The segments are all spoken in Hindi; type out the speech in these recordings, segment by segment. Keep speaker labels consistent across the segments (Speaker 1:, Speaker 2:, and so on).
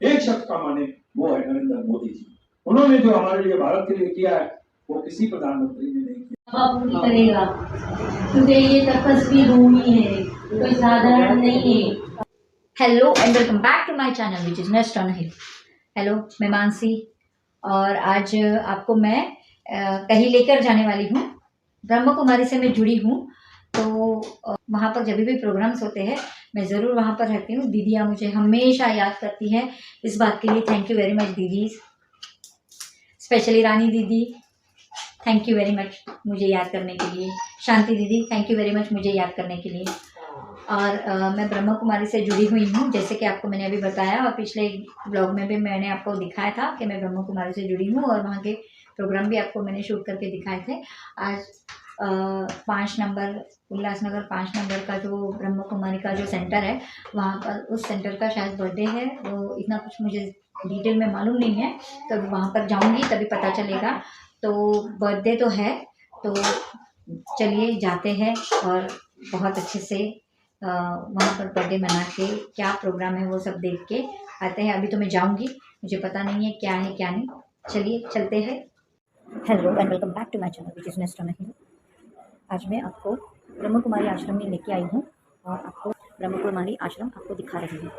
Speaker 1: एक शब्द का माने वो है नरेंद्र मोदी जी। उन्होंने जो हमारे लिए भारत के लिए किया है वो किसी प्रधानमंत्री ने नहीं किया।
Speaker 2: पूरी करेगा क्योंकि ये तपस्वी भूमि है, कोई साधारण नहीं है।
Speaker 3: Hello and welcome back to my channel which is nest on hill. Hello, मैं मानसी और आज आपको मैं कहीं लेकर जाने वाली हूँ। ब्रह्म कुमारी से मैं जुड़ी हूँ, तो वहाँ पर जब भी प्रोग्राम्स होते हैं मैं ज़रूर वहाँ पर रहती हूँ। दीदियाँ मुझे हमेशा याद करती हैं, इस बात के लिए थैंक यू वेरी मच दीदी, स्पेशली रानी दीदी, थैंक यू वेरी मच मुझे याद करने के लिए। शांति दीदी, थैंक यू वेरी मच मुझे याद करने के लिए। और मैं ब्रह्म कुमारी से जुड़ी हुई हूँ, जैसे कि आपको मैंने अभी बताया, और पिछले ब्लॉग में भी मैंने आपको दिखाया था कि मैं ब्रह्म कुमारी से जुड़ी हूँ और वहाँ के प्रोग्राम भी आपको मैंने शूट करके दिखाए थे। आज 5 नंबर उल्लासनगर 5 नंबर का जो ब्रह्म कुमारी का जो सेंटर है, वहाँ पर उस सेंटर का शायद बर्थडे है। वो इतना कुछ मुझे डिटेल में मालूम नहीं है, तो वहाँ पर जाऊँगी तभी पता चलेगा। तो बर्थडे तो है, तो चलिए जाते हैं और बहुत अच्छे से वहाँ पर बर्थडे मना के क्या प्रोग्राम है वो सब देख के आते हैं। अभी तो मैं जाऊँगी, मुझे पता नहीं है क्या है क्या नहीं। चलिए चलते हैं। Hello and welcome back to my channel which is nest on hill. आज मैं आपको ब्रह्म कुमारी आश्रम में लेके आई हूँ और आपको ब्रह्म कुमारी आश्रम आपको दिखा रही हूँ।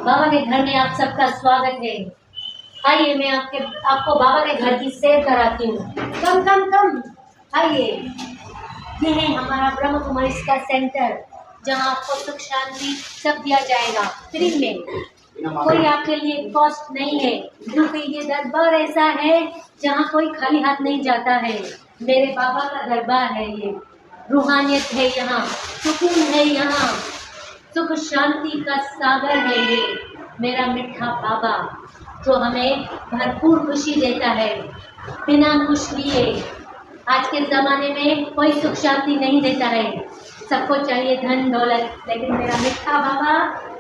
Speaker 2: बाबा के घर में आप सबका स्वागत है। आइए, मैं आपको बाबा के घर की सैर कराती हूँ। कम कम कम आइए। ये है हमारा ब्रह्म कुमारी का सेंटर, जहाँ आपको सुख शांति सब दिया जाएगा फ्री में। कोई आपके लिए कॉस्ट नहीं है, क्योंकि ये दरबार ऐसा है जहाँ कोई खाली हाथ नहीं जाता है। मेरे बाबा का दरबार है ये, रूहानियत है यहाँ, सुकून है यहाँ, सुख शांति का सागर है ये मेरा मिठा बाबा, जो हमें भरपूर खुशी देता है बिना कुछ लिए। आज के ज़माने में कोई सुख शांति नहीं देता है, सबको चाहिए धन दौलत, लेकिन मेरा मिठा बाबा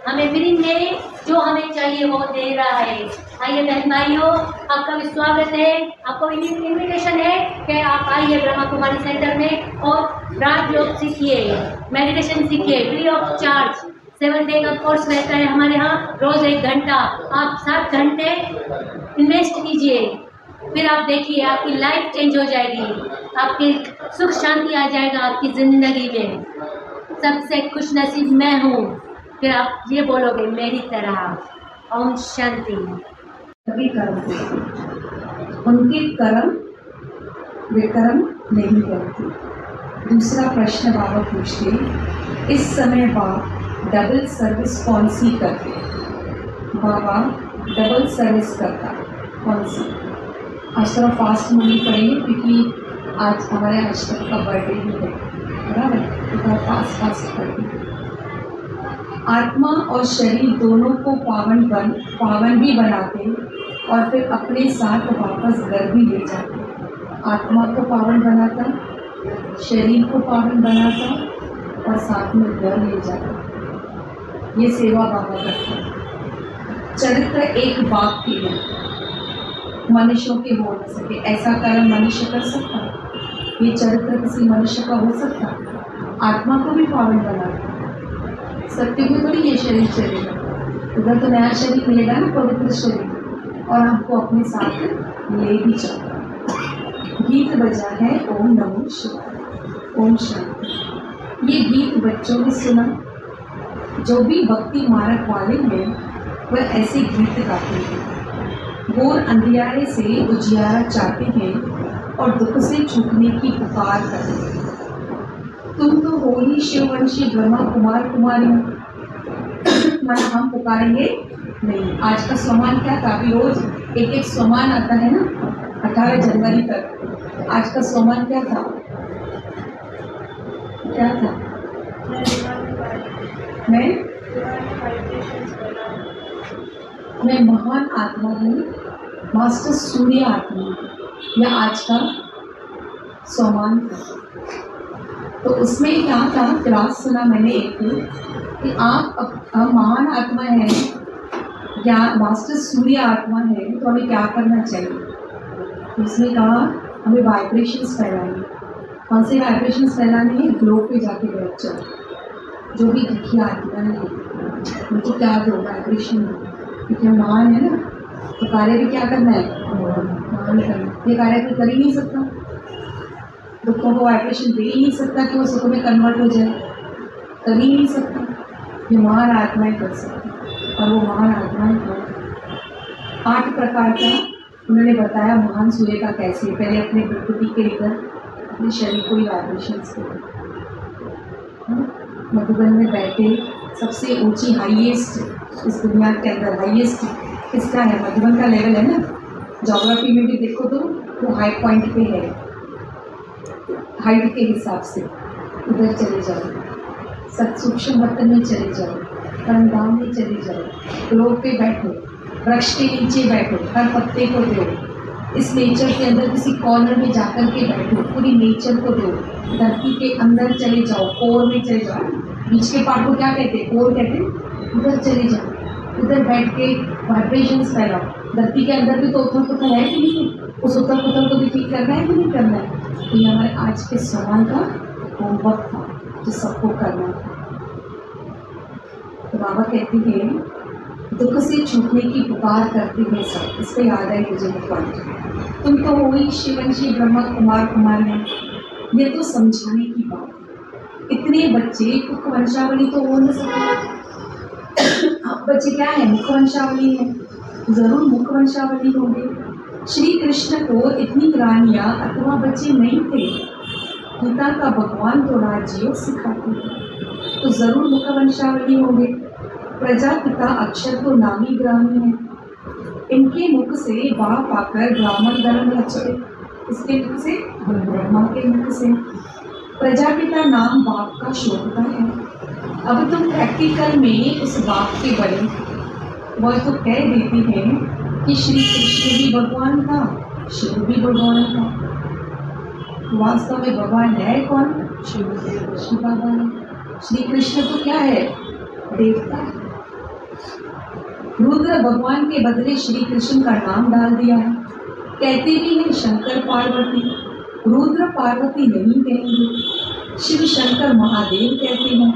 Speaker 2: हमें फ्री में जो हमें चाहिए वो दे रहा है। आइए बहन भाइयों, आपका भी स्वागत है। आपको इन्विटेशन है कि आप आइए ब्रह्म कुमारी सेंटर में और राजयोग सीखिए, मेडिटेशन सीखिए, फ्री ऑफ चार्ज। 7 डे का कोर्स रहता है हमारे यहाँ, रोज़ 1 घंटा। आप 7 घंटे इन्वेस्ट कीजिए फिर आप देखिए आपकी लाइफ चेंज हो जाएगी, आपकी सुख शांति आ जाएगा आपकी ज़िंदगी में। सबसे खुश नसीब मैं हूँ। फिर आप ये बोलोगे मेरी तरह। ओम शांति।
Speaker 4: सभी कर्म करते, उनके कर्म विकर्म नहीं करते। दूसरा प्रश्न बाबा पूछते, इस समय बाप डबल सर्विस कौन सी करते? बाबा डबल सर्विस करता कौन सी? आज थोड़ा फास्ट मूवी पढ़ेंगे क्योंकि आज हमारे अष्टक का बर्थडे भी है, बराबर? तो थोड़ा फास्ट पढ़ेंगे। आत्मा और शरीर दोनों को पावन भी बनाते और फिर अपने साथ वापस घर भी ले जाते। आत्मा को पावन बनाता, शरीर को पावन बनाता और साथ में घर ले जाता। ये सेवा बाबा करता। चरित्र एक बाप की है, मनुष्यों के हो न सके। ऐसा कर्म मनुष्य कर सकता, ये चरित्र किसी मनुष्य का हो सकता। आत्मा को भी पावन बनाता। सत्य में थोड़ी ये शरीर चलेगा, उधर तो नया शरीर मिलेगा ना, पवित्र शरीर, और हमको अपने साथ ले भी चलता। गीत बजा है ओम नमो शिवाय, ओम शांति। ये गीत बच्चों ने सुना। जो भी भक्ति मार्ग वाले हैं वह ऐसे गीत गाते हैं। घोर अंधियारे से उजियारा चाहते हैं और दुख से छूटने की पुकार करते हैं। तुम तो हो ही शिववंशी ब्रह्मा कुमार कुमारी, मन हम पुकारेंगे नहीं। आज का स्वमान क्या था? अभी रोज एक स्वमान आता है ना, 18 जनवरी तक। आज का स्वमान क्या था? क्या था? मैं महान आत्मा हूँ, मास्टर सूर्य आत्मा हूँ। यह आज का स्वमान था। तो उसमें क्या था? क्लास सुना मैंने एक कि आप महान आत्मा है या मास्टर सूर्य आत्मा है, तो हमें क्या करना चाहिए? उसने कहा हमें वाइब्रेशंस फैलाने। कौन से वाइब्रेशंस फैलाने हैं? ग्लोब पे जाके बैठ जाओ। जो भी दुखी आत्मा है उनको क्या दो? वाइब्रेशन दो, क्योंकि हम महान है ना। तो कार्य भी क्या करना है? महान करना। ये कार्य कोई कर ही नहीं सकता, दुखों को वाइब्रेशन दे ही नहीं सकता कि वो सुख में कन्वर्ट हो जाए, कर ही नहीं सकता। ये महान आत्माएं कर सकती, और वो महान आत्माएं को 8 प्रकार का उन्होंने बताया महान सूर्य का कैसे। पहले अपने प्रकृति के लेकर अपने शरीर को ही वाइब्रेशन से मधुबन में बैठे। सबसे ऊंची हाईएस्ट इस दुनिया के अंदर हाईएस्ट किसका है? मधुबन का लेवल है ना। ज्योग्राफी में भी देखो तो वो हाई पॉइंट पे है, हाइट के हिसाब से। उधर चले जाओ, सूक्ष्म बर्तन में चले जाओ, परमधाम में चले जाओ, रोड पे बैठो, वृक्ष के नीचे बैठो, हर पत्ते को दो। इस नेचर के अंदर किसी कॉर्नर में जाकर के बैठो, पूरी नेचर को दो। धरती के अंदर चले जाओ, कोर में चले जाओ। बीच के पार्ट को क्या कहते हैं? कोर कहते हैं। उधर चले जाओ, उधर बैठ के वाइब्रेशंस फैलाओ। धरती के अंदर भी तो उथल पुथल है कि नहीं? उस उथल पुथल को भी ठीक करना है कि नहीं करना है? तो ये हमारे आज के सवाल का होमवर्क था जो सबको करना था। तो बाबा कहते हैं दुख से छूटने की पुकार करते हैं सब। इसको याद है मुझे पॉइंट। तुम तो हो ही शिवंशी ब्रह्मा कुमार कुमारी। ये तो समझाने की बात है। इतने बच्चे मुख वंशावली तो हो न सकते। बच्चे क्या है? मुख वंशावली है, जरूर मुख वंशावली होंगे। श्री कृष्ण को इतनी रानियां अथवा बच्चे नहीं थे। गीता का भगवान तो राजयोग सिखाते हैं, तो जरूर मुख वंशावली होंगे। प्रजापिता अक्षर तो नामी ग्रामी है। इनके मुख से बाप आकर ब्राह्मण धर्म रचते। इसके मुख से? ब्रह्मा के मुख से। प्रजापिता नाम बाप का शोभता है। अब तुम प्रैक्टिकल में उस बाप के बड़े, वह तो कह देती है कि श्री कृष्ण भी भगवान था, शिव भी भगवान था। वास्तव में भगवान है कौन? शिव बाबा है। श्री कृष्ण तो क्या है? देवता है। रुद्र भगवान के बदले श्री कृष्ण का नाम डाल दिया है। कहते भी हैं शंकर पार्वती, रुद्र पार्वती नहीं कहेंगे, शिव शंकर महादेव कहते हैं।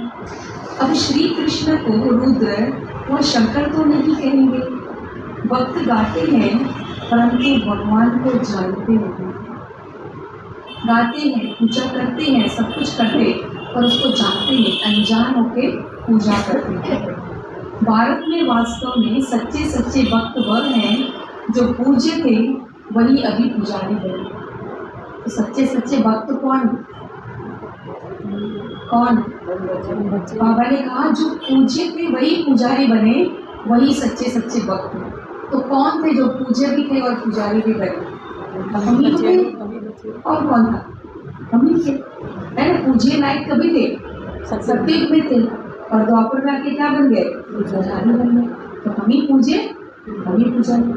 Speaker 4: अब श्री कृष्ण को रुद्र और शंकर तो नहीं कहेंगे। भक्त गाते हैं परंतु भगवान को जानते नहीं। गाते हैं, पूजा करते हैं, सब कुछ करते, पर उसको जानते नहीं, अनजान होके पूजा करते हैं। भारत में वास्तव में सच्चे सच्चे भक्त वह हैं जो पूज्य थे, वही अभी पुजारी बने। तो सच्चे सच्चे भक्त कौन कौन? बाबा ने कहा जो पूज्य थे वही पुजारी बने, वही सच्चे सच्चे भक्त हैं। तो कौन थे जो पूज्य भी थे और पुजारी भी बने? हम ही थे। और कौन था? हम ही थे, है ना। पूज्य नायक कभी थे? सत्ययुग में थे, और द्वापर में आके क्या बन गए? पुजारी बन गए। तो हम ही पूजे, हम ही पुजारी।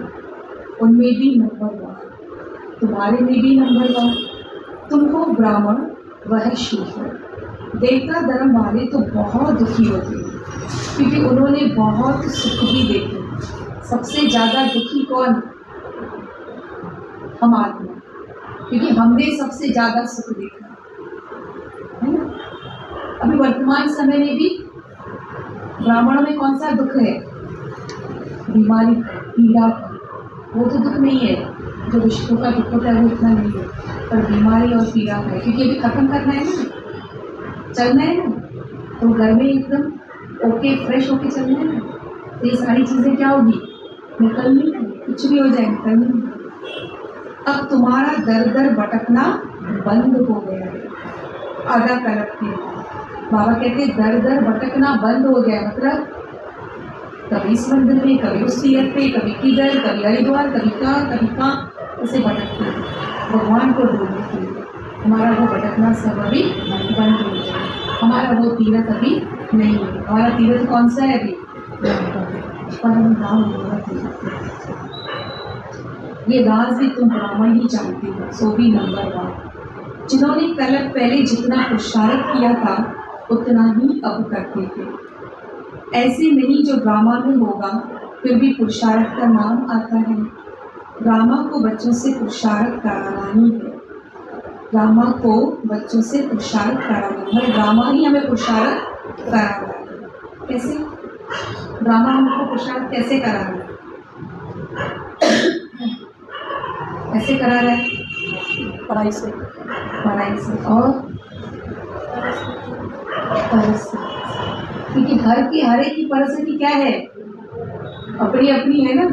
Speaker 4: उनमें भी नंबर 1, तुम्हारे में भी नंबर 1। तुमको ब्राह्मण वह शूद्र, देवता धर्म वाले तो बहुत दुखी होते हैं, क्योंकि उन्होंने बहुत सुख भी देखे। सबसे ज़्यादा दुखी कौन? हम आत्मा, क्योंकि हमने सबसे ज़्यादा सुख देखा है ना। अभी वर्तमान समय में भी ब्राह्मणों में कौन सा दुख है? बीमारी, पीड़ा। वो तो दुख नहीं है, जो विश्व का दुख होता है वो इतना नहीं है, पर बीमारी और पीड़ा है, क्योंकि अभी खत्म करना है ना, चलना है ना। तो घर में एकदम ओके फ्रेश होके चलना है ना। तो ये सारी चीज़ें क्या होगी? निकलनी है, कुछ भी हो जाए निकलनी है। अब तुम्हारा दर दर भटकना बंद हो गया है। आधा कलप के बाबा कहते दर दर भटकना बंद हो गया, मतलब कभी इस मंदिर में, कभी उस तीर्थ पे, कभी किधर, कभी हरिद्वार, कभी कहाँ ऐसे भटकते हैं। भगवान को ढूंढने के लिए हमारा वो भटकना सब अभी बंद हो जाए। हमारा वो तीर्थ अभी नहीं है। हमारा तीर्थ कौन सा है अभी? परम धाम हमारा तीर्थ। ये राज भी तुम ब्राह्मण ही जानते हो, सो भी नंबर 1। जिन्होंने कलप पहले जितना पुरुषार्थ किया था उतना ही अब करते थे। ऐसे नहीं जो ब्राह्मण में होगा फिर भी पुरुषार्थ का नाम आता है। ब्राह्मण को बच्चों से पुरुषार्थ कराना ही है। ब्राह्मण को बच्चों से पुरुषार्थ कराना है। ब्राह्मण ही हमें पुरुषार्थ कराना है। कैसे? ब्राह्मण हमको पुरुषार्थ कैसे कराना है? कैसे करा रहा है? पढ़ाई से और परिस्थिति, क्योंकि घर की हर एक की परिस्थिति क्या है? अपनी अपनी है ना।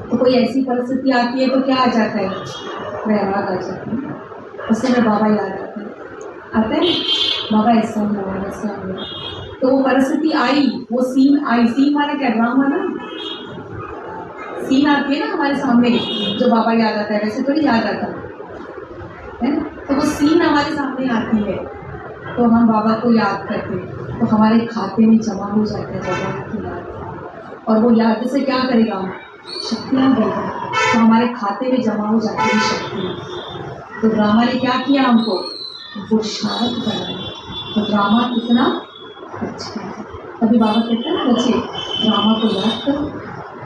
Speaker 4: तो कोई ऐसी परिस्थिति आती है तो क्या आ जाता है? व्यवहार आ जाता है, उससे में बाबा याद आता है बाबा ऐसा हुआ वैसा हुआ। तो वो परिस्थिति आई, वो सीन आई। सीन माना क्या? ड्रामा ना। सीन आती है ना हमारे सामने, जो बाबा याद आता है, वैसे तो नहीं याद आता है ना। तो वो सीन हमारे सामने आती है तो हम बाबा को याद करते, तो हमारे खाते में जमा हो जाता है भगवान की याद। और वो याद से क्या करेगा? शक्तियाँ देगा। तो हमारे खाते में जमा हो जाती है शक्तियाँ। तो ड्रामा ने क्या किया? हमको पुरुषार्थ बनाया। तो ड्रामा कितना अच्छा है। तभी बाबा कहते हैं ना बच्चे, ड्रामा को याद करो,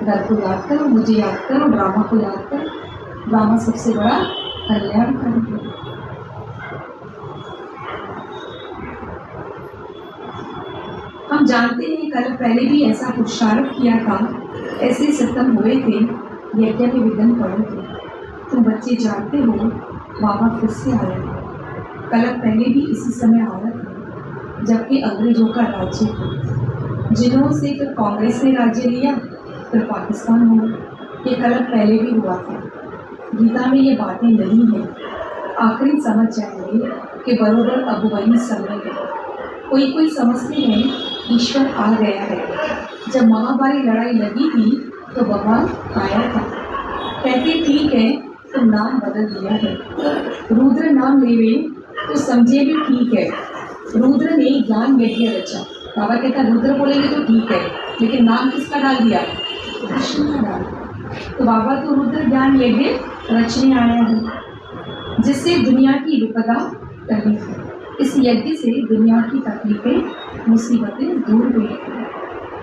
Speaker 4: डर को याद करो, मुझे याद करो, ड्रामा को याद करो। ड्रामा सबसे बड़ा कल्याण करेगा। हम जानते हैं कल पहले भी ऐसा पुरुषार्थ किया था, ऐसे सत्संग हुए थे, यज्ञ के विघ्न पड़े थे। तुम बच्चे जानते हो बाबा फिर से आया। कल पहले भी इसी समय आया था जबकि अंग्रेजों का राज्य था, जिन्हों से फिर कांग्रेस ने राज्य लिया, फिर पाकिस्तान हो। ये कल पहले भी हुआ था। गीता में ये बातें नहीं है। आखिरी समझ जाएंगे कि बरोबर अब वही समय है। कोई कोई समझते हैं ईश्वर आ गया है। जब महाभारी लड़ाई लगी थी तो भगवान आया था। कहते ठीक है तो नाम बदल दिया है, रुद्र नाम लेवे तो समझे भी ठीक है। रुद्र ने ज्ञान यज्ञ रचा। बाबा कहता रुद्र बोलेंगे तो ठीक है, लेकिन नाम किसका डाल दिया? कृष्ण का डाल दिया। तो बाबा तो रुद्र ज्ञान यज्ञ रचने आया है, जिससे दुनिया की विपदा टली है। इस यज्ञ से दुनिया की तकलीफें, मुसीबतें दूर हुई हैं।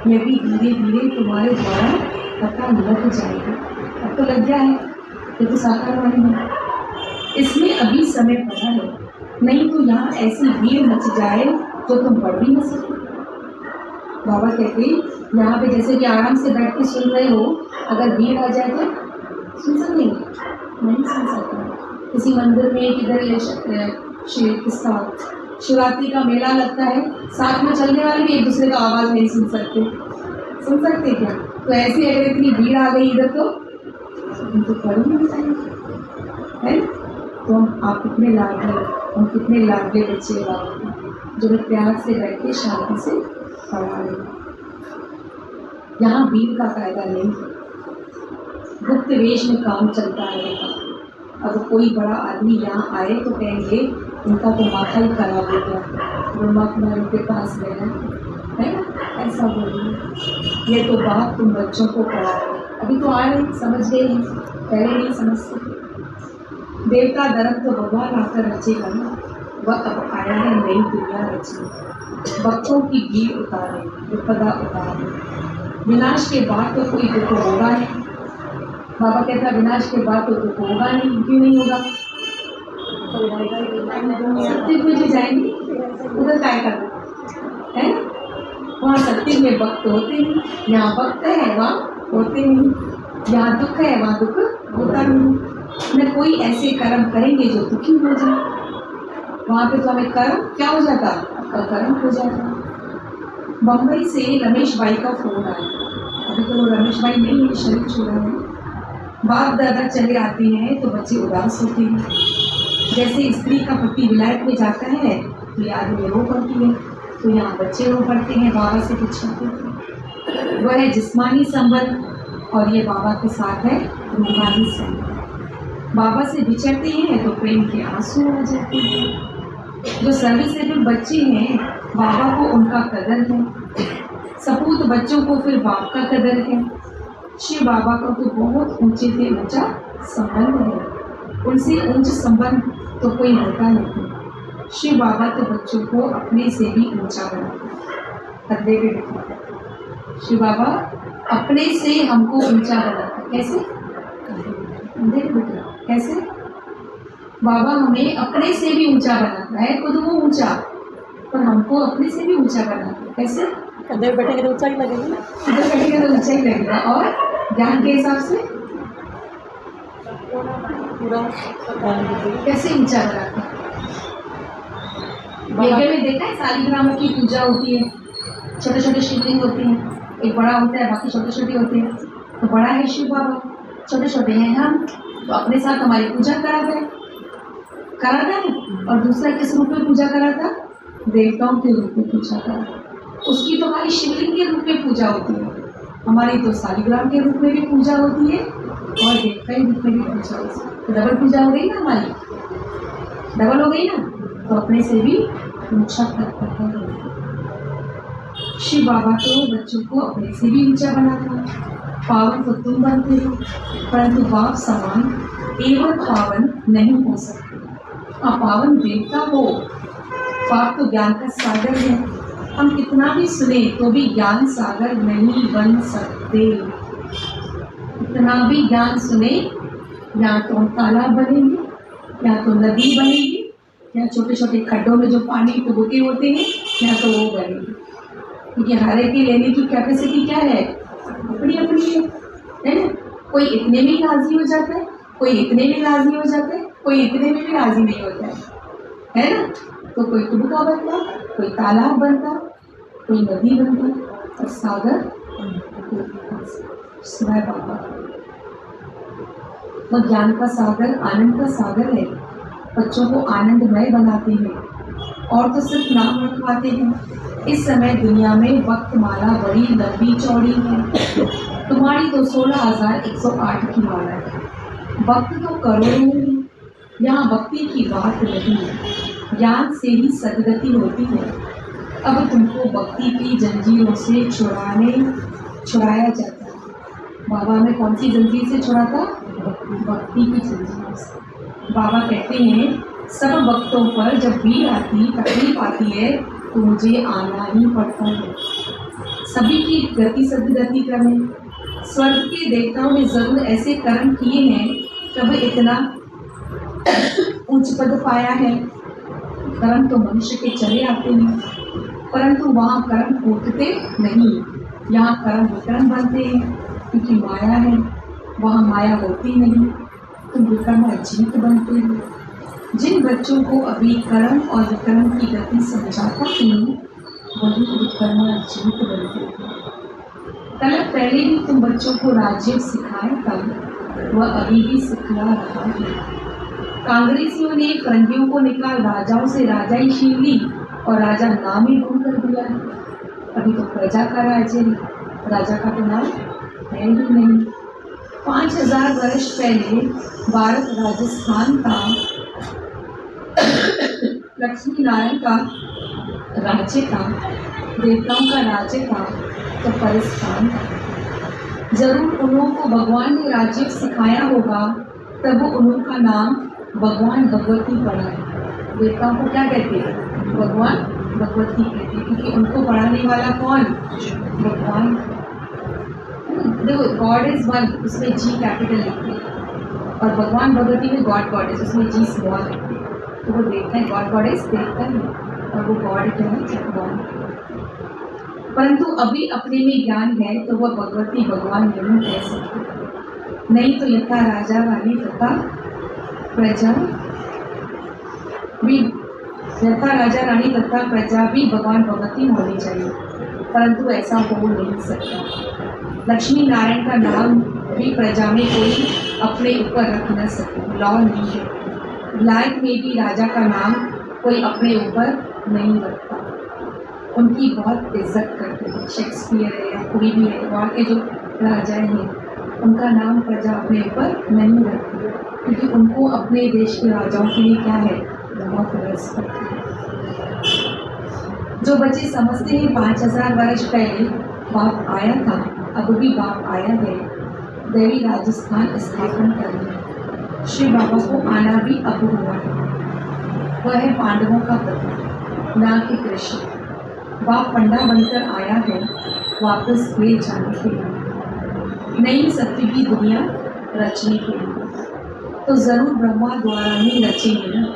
Speaker 4: यह भी धीरे धीरे तुम्हारे द्वारा पता लग जाएगा। अब तो लग गया है, ये तो साकार वाणी है। इसमें अभी समय पड़ा है, नहीं तो यहाँ ऐसी भीड़ मच जाए तो तुम पढ़ भी न सको। बाबा कहते यहाँ पे जैसे कि आराम से बैठ के सुन रहे हो, अगर भीड़ आ जाए तो सुन सकेंगे? नहीं सुन सकते। किसी मंदिर में किधर किसका शिवरात्रि का मेला लगता है, साथ में चलने वाले भी एक दूसरे का आवाज़ नहीं सुन सकते। सुन सकते क्या? तो ऐसी अगर इतनी भीड़ आ गई इधर तो पढ़ नहीं पाएंगे, है? तो आप कितने लाडले, हम कितने लाडले बच्चे जो मैं प्यार से बैठ के शांति से पढ़ा रहे। यहाँ भीड़ का फायदा नहीं, गुप्त वेश में काम चलता रहेगा। अगर कोई बड़ा आदमी यहाँ आए तो कहेंगे उनका तो माथा ही खराब हो गया, ब्रह्मा कुमारी के पास गए है ना, ऐसा बोलिए। ये तो बात तुम बच्चों को पढ़ा रहे, अभी तो आ रहे समझ गए हैं, पहले नहीं समझ सके। देवता धर्म तो भगवान आकर रचेगा ना, वह अब आया है नई दुनिया रचने, भक्तों की भीड़ उतारे, विपदा उतारे। विनाश के बाद तो कोई दुख होगा नहीं। बाबा कहता विनाश के बाद तो दुख होगा नहीं, क्यों नहीं होगा? सत्य में जाएंगे उधर काय करना है, वहाँ सत्य में भक्त होते हैं, यहाँ भक्त है वहाँ होते नहीं, यहाँ दुख है वहाँ दुख होता नहीं। न कोई ऐसे कर्म करेंगे जो दुखी हो जाए, वहाँ पे तो हमें कर्म क्या हो जाता, कर्म हो जाता। बम्बई से रमेश भाई का फोन आया, अभी तो रमेश भाई नहीं है, शरीर छोड़ा है। बाप दादा चले आते हैं तो बच्चे उदास होते हैं, जैसे स्त्री का पति विलायत में जाता है तो ये आदमी रो पड़ती है, तो यहाँ बच्चे रो पड़ते हैं, बाबा से पूछते हैं। वह है जिस्मानी संबंध और ये बाबा के साथ है रूहानी संबंध। बाबा से बिछड़ते हैं तो प्रेम के आंसू आ जाते हैं। जो सर्विसेबल बच्चे हैं बाबा को उनका कदर है, सपूत बच्चों को फिर बाप का कदर है। शिव बाबा का तो बहुत ऊंचे से ऊंचा संबंध है, उनसे ऊंच संबंध तो कोई होता नहीं। शिव बाबा तो बच्चों को अपने से भी ऊंचा बनाते हैं। शिव बाबा अपने से हमको ऊंचा बनाता, कैसे? देख बेटा कैसे? बाबा हमें अपने से भी ऊंचा बनाता है, खुद वो ऊंचा, पर हमको अपने से भी ऊंचा बनाता है। कैसे?
Speaker 5: इधर बैठेंगे तो ऊंचा ही लगेगा,
Speaker 4: इधर बैठेंगे तो ऊंचा ही लगेगा। और ज्ञान के हिसाब से
Speaker 5: पूरा
Speaker 4: कैसे ऊंचा बनाता है? यज्ञ में देखा है शालिग्रामों की पूजा होती है, छोटे छोटे शिवलिंग होते हैं, एक बड़ा होता है बाकी छोटे छोटे होते हैं। तो बड़ा है शिव बाबा, छोटे छोटे हैं हम, तो अपने साथ हमारी पूजा कराता है। और दूसरा किस रूप में पूजा कराता? देवताओं के रूप में पूजा कराता। उसकी तो हमारी शिवलिंग के रूप में पूजा होती है, हमारी तो शालिग्राम के रूप में भी पूजा होती है और देवता के रूप में भी पूजा होती है। तो डबल पूजा हो गई ना, हमारी डबल हो गई ना, तो अपने से भी ऊंचा करता है। शिव बाबा तो बच्चों को अपने से भी ऊंचा बनाता है। पावन तो तुम बनते हो, परंतु बाप समान एवं पावन नहीं हो सकते। पावन देवता हो, बाप तो ज्ञान का सागर है, हम कितना भी सुने तो भी ज्ञान सागर नहीं बन सकते। कितना भी ज्ञान सुने, या तो हम तालाब बनेंगे, या तो नदी बनेगी, या छोटे छोटे खड्डों में जो पानी टुबके होते हैं, या तो वो बनेंगे। क्योंकि हर एक की लेने की कैपेसिटी क्या है, अपनी अपनी है ना। कोई इतने में ही राजी हो जाता है, कोई इतने में राजी हो जाता है, कोई इतने में भी राजी नहीं होता है ना। तो कोई टुबका बनता, कोई तालाब बनता, कोई नदी बनता और सागर सिवाय बाबा। वो ज्ञान का सागर, आनंद का सागर है, बच्चों को आनंदमय बनाते हैं और तो सिर्फ नाम रखवाते हैं। इस समय दुनिया में वक्त माला बड़ी लंबी चौड़ी है, तुम्हारी तो 16,108 की माला है। वक्त तो करोड़ों है, यहाँ भक्ति की बात नहीं है, ज्ञान से ही सदगति होती है। अब तुमको भक्ति की जंजीरों से छुड़ाया जाता है। बाबा में कौन सी जंजीर से छुड़ा था? भक्ति की जंजीरों से। बाबा कहते हैं सब भक्तों पर जब भी आती तकलीफ आती है तो मुझे आना ही पड़ता है। सभी की गति सदगति करने, स्वर्ग के देवताओं ने जरूर ऐसे कर्म किए हैं तब इतना उच्च पद पाया है। कर्म तो मनुष्य के चले आते हैं, परंतु वहाँ कर्म फूटते नहीं, यहाँ कर्म विक्रम बनते हैं। क्योंकि माया है, वहाँ माया होती नहीं, तुम विक्रमाजीत बनते हो। जिन बच्चों को अभी कर्म और विक्रम की गति समझाता नहीं, वही विक्रमाजीत बनते हो। कल पहले भी तुम बच्चों को राज्य सिखाया था, वह अभी भी सिखला रहा है। कांग्रेसियों ने फरंगियों को निकाल राजाओं से राजाई छीन ली और राजा नाम ही भूल कर दिया है। अभी तो प्रजा का राज्य है, राजा का तो नाम है ही नहीं। 5000 वर्ष पहले भारत राजस्थान था, लक्ष्मी नारायण का राज्य था, देवताओं का राज्य था, तो परिस्थान था। जरूर उन्हों को भगवान ने राज्य सिखाया होगा, तब उन्हों का नाम भगवान भगवती पड़ा है। देवताओं को क्या कहते हैं? भगवान भगवती कहते हैं, क्योंकि उनको पढ़ाने वाला कौन? भगवान। देखो, गॉड इज वन, उसमें जी कैपिटल लिखते हैं, और भगवान भगवती में गॉड गॉडेस, उसमें जी स्मॉल लिखते हैं। तो वो देखते हैं गॉड गॉडेस देखता है, और वो गॉड क्या है? भगवान। परंतु अभी अपने में ज्ञान है तो वह भगवती भगवान नहीं कह सकते। नहीं तो यथा राजा रानी तथा प्रजा भी, यथा राजा रानी तथा प्रजा भी भगवान भगवती होनी चाहिए, परंतु ऐसा हो नहीं सकता। लक्ष्मी नारायण का नाम भी प्रजा में कोई अपने ऊपर रख न सके, लॉ नहीं है। लायक में भी राजा का नाम कोई अपने ऊपर नहीं रखता, उनकी बहुत इज्जत करते हैं। शेक्सपियर है या कोई भी है, वहाँ के जो राजाएं हैं, उनका नाम प्रजा अपने ऊपर नहीं रखती, क्योंकि उनको अपने देश के राजाओं के लिए क्या है? बहुत रेस्पेक्ट है। जो बच्चे समझते हैं 5000 वर्ष पहले बाप आया था, अब भी बाप आया है, देवी राजस्थान स्थापन करने, श्री बाबा को आना भी अब हुआ है। वह है पांडवों का पति, ना कि कृष्ण। बाप पंडा बनकर आया है, वापस ले जाने के लिए, नई सत्य की दुनिया रचने के लिए। तो जरूर ब्रह्मा द्वारा ही रचेंगे ना।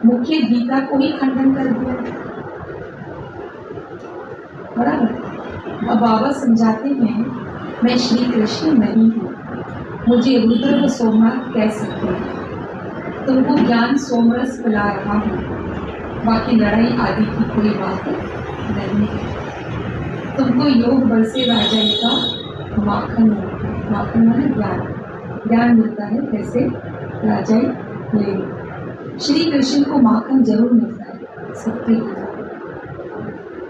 Speaker 4: मुख्य गीता को ही खंडन कर दिया, बराबर। अब बाबा समझाते हैं, मैं श्री कृष्ण नहीं हूँ, मुझे रुद्र व सोमनाथ कह सकते हैं। तुमको ज्ञान सोमरस पिला रहा हूँ, बाकी लड़ाई आदि की कोई बात नहीं है। तुमको योग बल से राजा का माखन, माखन माने ज्ञान, ज्ञान मिलता है, कैसे? राजा ले। श्री कृष्ण को माखन जरूर मिलता है, सबके लिए।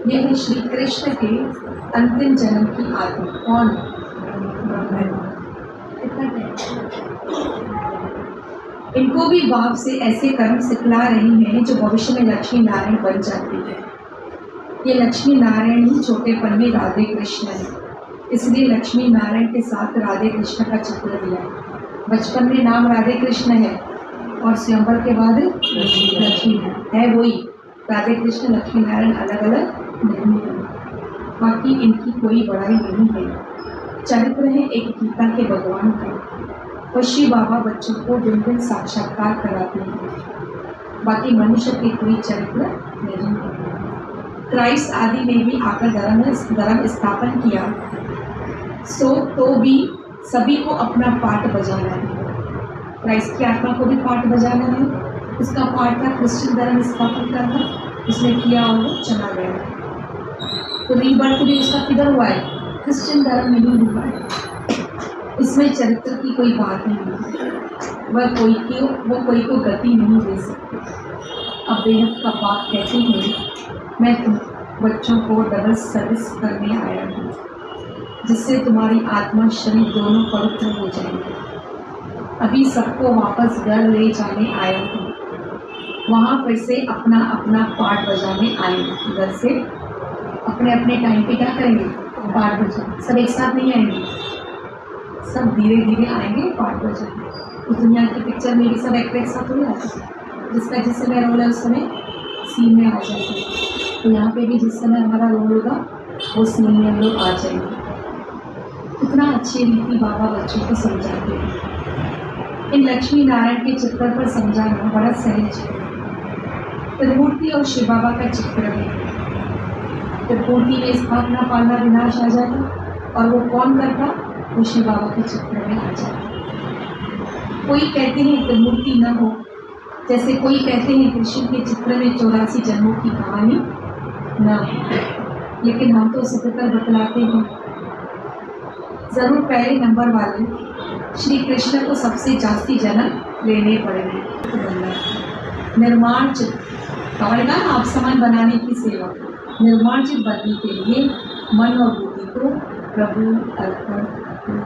Speaker 4: यह है श्री कृष्ण के अंतिम जन्म की आदि। कौन? इनको भी बाप से ऐसे कर्म सिखला रही हैं जो भविष्य में लक्ष्मी नारायण बन जाती है। ये लक्ष्मी नारायण ही छोटेपन में राधे कृष्ण है, इसलिए लक्ष्मी नारायण के साथ राधे कृष्ण का चित्र दिया। बचपन में नाम राधे कृष्ण है और स्वयंवर के बाद लक्ष्मी है वही। राधे कृष्ण लक्ष्मी नारायण अलग अलग नहीं है, बाकी इनकी कोई बड़ाई नहीं है। चरित्र है एक गीता के भगवान का, और श्री बाबा बच्चों को दिन दिन साक्षात्कार कराते हैं, बाकी मनुष्य के कोई चरित्र नहीं है। क्राइस्ट आदि ने भी आकर धर्म स्थापन किया, सो तो भी सभी को अपना पाठ बजाना है। क्राइस्ट की आत्मा को भी पाठ बजाना है। उसका पाठ था क्रिश्चियन धर्म स्थापित करना, उसने किया और वो चला गया। तो रीबर्थ भी उसका किधर हुआ है? क्रिश्चियन धर्म में ही हुआ है। इसमें चरित्र की कोई बात नहीं है, वो कोई को गति नहीं दे सकते। अब बेहद का बात कहते हैं, मैं तुम बच्चों को डबल सर्विस करने आया हूँ, जिससे तुम्हारी आत्मा शरीर दोनों पवित्र हो जाएंगे। अभी सबको वापस घर ले जाने आया हूँ, वहाँ फिर से अपना अपना पाठ बजाने आएंगे। घर से अपने अपने टाइम पे क्या करेंगे? पाठ बजाएंगे। सब एक साथ नहीं आएंगे, सब धीरे धीरे आएंगे, पाठ बजाएंगे। तो दुनिया की पिक्चर में भी सब एक साथ हो जाते हैं, जिसका जिस समय रोल है उस समय सीन में आ जाते हैं। तो यहाँ पे भी जिस समय हमारा रोल होगा वो सीन में हम लोग आ जाएंगे। कितना अच्छी रीति बाबा बच्चों को समझाते हैं। इन लक्ष्मी नारायण के चित्र पर समझाना बड़ा सहज है। त्रिमूर्ति और शिव बाबा का चित्र है। त्रिमूर्ति में स्थापना पालना विनाश आ जाता, और वो कौन करता? वो शिव बाबा के चित्र में आ जाए। कोई कहते हैं कि मूर्ति न हो, जैसे कोई कहते हैं कृष्ण के चित्र में 84 जन्मों की कहानी न हो, लेकिन हम तो सत्यतर बतलाते हैं जरूर पहले नंबर वाले श्री कृष्ण को सबसे जास्ती जन्म लेने पड़ेंगे। निर्माण चित्त कवड़गा आप समान बनाने की सेवा, निर्माण चित्त बनने के लिए मन और बुद्धि को प्रभु अर्पण करें।